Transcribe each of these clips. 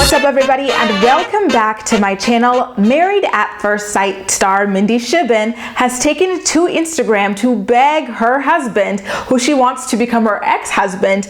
What's up, everybody, and welcome back to my channel. Married at First Sight star Mindy has taken to Instagram to beg her husband, who she wants to become her ex-husband,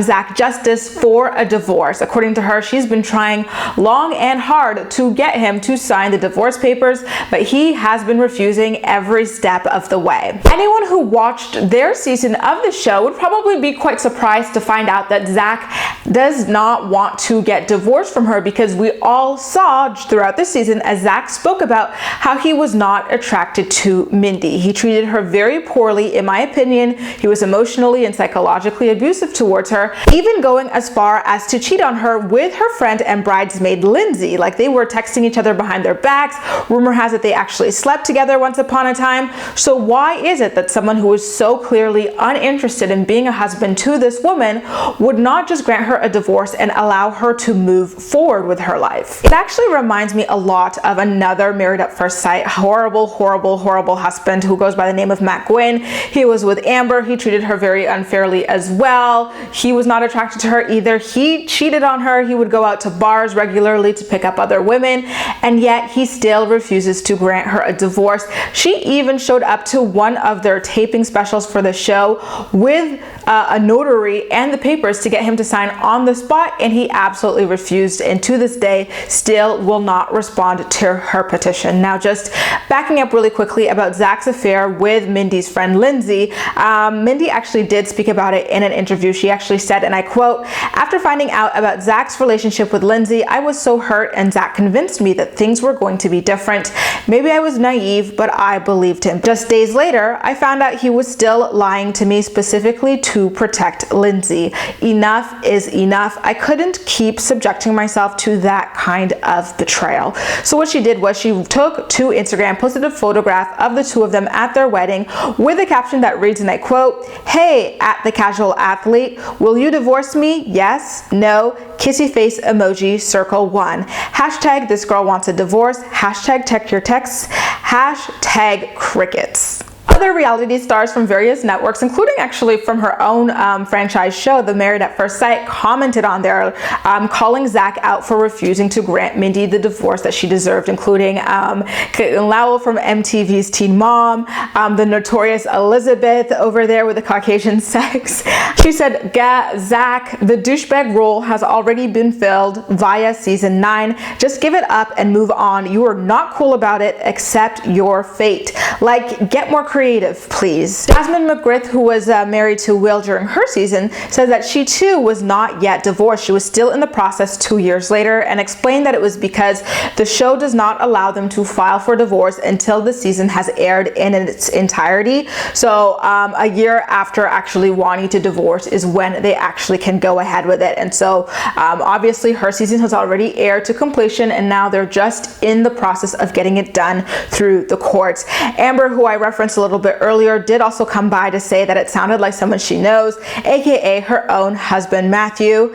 Zach Justice, for a divorce. According to her, she's been trying long and hard to get him to sign the divorce papers, but he has been refusing every step of the way. Anyone who watched their season of the show would probably be quite surprised to find out that Zach does not want to get divorced from her, because we all saw throughout this season as Zach spoke about how he was not attracted to Mindy. He treated her very poorly, in my opinion. He was emotionally and psychologically abusive towards her, even going as far as to cheat on her with her friend and bridesmaid Lindsay. Like, they were texting each other behind their backs. Rumor has it they actually slept together once upon a time. So why is it that someone who is so clearly uninterested in being a husband to this woman would not just grant her a divorce and allow her to move forward with her life? It actually reminds me a lot of another Married at First Sight horrible husband who goes by the name of Matt Gwynn. He was with Amber. He treated her very unfairly as well. He was not attracted to her either. He cheated on her. He would go out to bars regularly to pick up other women, and yet he still refuses to grant her a divorce. She even showed up to one of their taping specials for the show with a notary and the papers to get him to sign on the spot, and he absolutely refused, and to this day still will not respond to her petition. Now, just backing up really quickly about Zach's affair with Mindy's friend Lindsay, Mindy actually did speak about it in an interview. She actually said, and I quote, "After finding out about Zach's relationship with Lindsay, I was so hurt, and Zach convinced me that things were going to be different. Maybe I was naive, but I believed him. Just days later, I found out he was still lying to me specifically to protect Lindsay. Enough is enough. I couldn't keep subjecting myself to that kind of betrayal." So what she did was she took to Instagram, posted a photograph of the two of them at their wedding with a caption that reads, and I quote, "Hey, at the casual athlete, will you divorce me? Yes? No? Kissy face emoji, circle one. Hashtag this girl wants a divorce. Hashtag check your texts. Hashtag crickets." Other reality stars from various networks, including actually from her own franchise show, The Married at First Sight, commented on there, calling Zach out for refusing to grant Mindy the divorce that she deserved, including Caitlin Lowell from MTV's Teen Mom, the notorious Elizabeth over there with the Caucasian sex. She said, "Zach, the douchebag role has already been filled via season 9. Just give it up and move on. You are not cool about it. Accept your fate. Like, get more creative, please." Jasmine McGriff, who was married to Will during her season, said that she too was not yet divorced. She was still in the process 2 years later, and explained that it was because the show does not allow them to file for divorce until the season has aired in its entirety. So a year after actually wanting to divorce is when they actually can go ahead with it. And so obviously her season has already aired to completion, and now they're just in the process of getting it done through the courts. Amber, who I referenced a little bit earlier, did also come by to say that it sounded like someone she knows, aka her own husband Matthew.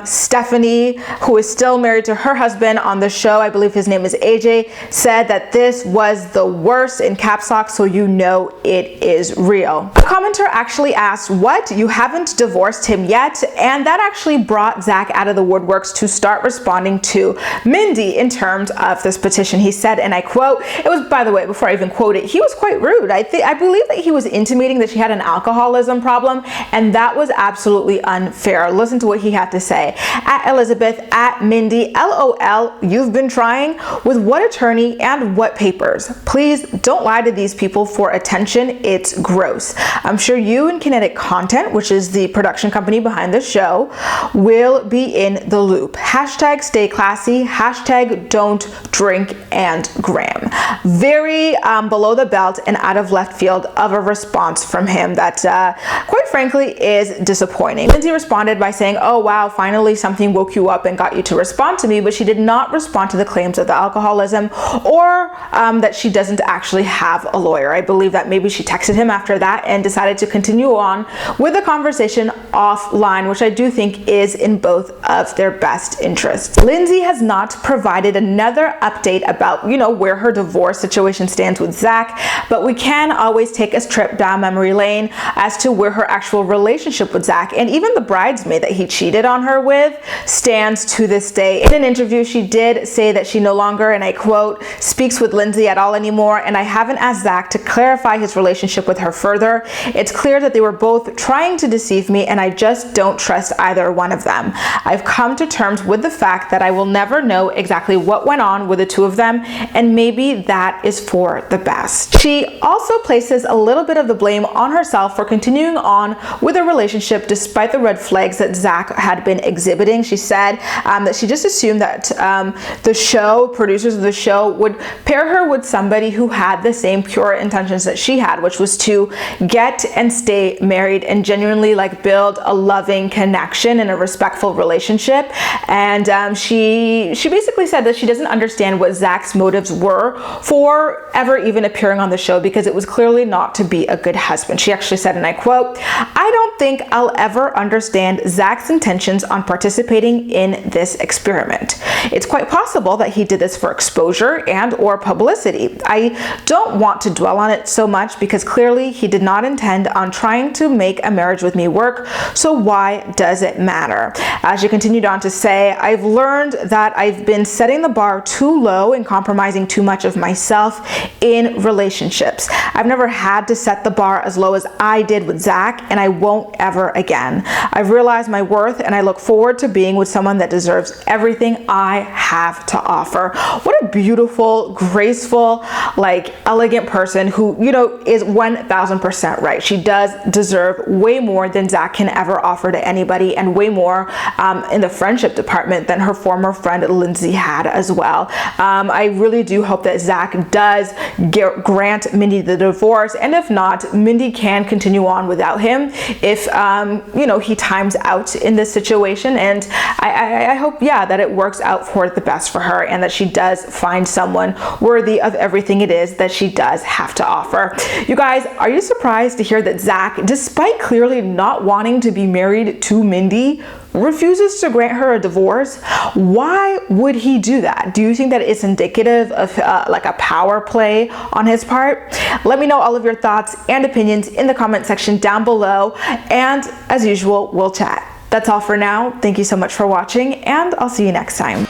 Stephanie, who is still married to her husband on the show, I believe his name is AJ, said that this was the worst, in caps lock, so you know it is real. A commenter actually asked, "What? You haven't divorced him yet?" And that actually brought Zach out of the woodworks to start responding to Mindy in terms of this petition. He said, and I quote, it was, by the way, before I even quote it, he was quite rude. I believe that he was intimating that she had an alcoholism problem, and that was absolutely unfair. Listen to what he had to say. "At Elizabeth, at Mindy, LOL, you've been trying? With what attorney and what papers? Please don't lie to these people for attention. It's gross. I'm sure you and Kinetic Content, which is the production company behind the show, will be in the loop. Hashtag stay classy. Hashtag don't drink and gram." Very below the belt and out of left field of a response from him that quite frankly is disappointing. Lindsay responded by saying, "Oh wow, finally something woke you up and got you to respond to me," but she did not respond to the claims of the alcoholism or that she doesn't actually have a lawyer. I believe that maybe she texted him after that and decided to continue on with the conversation offline, which I do think is in both of their best interests. Lindsay has not provided another update about, where her divorce situation stands with Zach, but we can can always take a trip down memory lane as to where her actual relationship with Zach and even the bridesmaid that he cheated on her with stands to this day. In an interview, she did say that she no longer, and I quote, speaks with Lindsay at all anymore, and I haven't asked Zach to clarify his relationship with her further. It's clear that they were both trying to deceive me, and I just don't trust either one of them. I've come to terms with the fact that I will never know exactly what went on with the two of them, and maybe that is for the best. She also places a little bit of the blame on herself for continuing on with a relationship despite the red flags that Zach had been exhibiting. She said that she just assumed that the producers of the show would pair her with somebody who had the same pure intentions that she had, which was to get and stay married and genuinely like build a loving connection and a respectful relationship. And she basically said that she doesn't understand what Zach's motives were for ever even appearing on the show, because it was clearly not to be a good husband. She actually said, and I quote, I don't think I'll ever understand Zach's intentions on participating in this experiment. It's quite possible that he did this for exposure and or publicity. I don't want to dwell on it so much because clearly he did not intend on trying to make a marriage with me work, so why does it matter? She continued on to say, I've learned that I've been setting the bar too low and compromising too much of myself in relationships. I've never had to set the bar as low as I did with Zach, and I won't ever again. I've realized my worth, and I look forward to being with someone that deserves everything I have to offer. What a beautiful, graceful, like elegant person who, you know, is 1000% right. She does deserve way more than Zach can ever offer to anybody, and way more in the friendship department than her former friend Lindsay had as well. I really do hope that Zach does grant Mindy the divorce, and if not, Mindy can continue on without him if you know, he times out in this situation. And I hope, yeah, that it works out for the best for her, and that she does find someone worthy of everything it is that she does have to offer. You guys, are you surprised to hear that Zach, despite clearly not wanting to be married to Mindy, refuses to grant her a divorce? Why would he do that? Do you think that it's indicative of like a power play on his part? Let me know all of your thoughts and opinions in the comment section down below, and as usual, we'll chat. That's all for now. Thank you so much for watching, and I'll see you next time.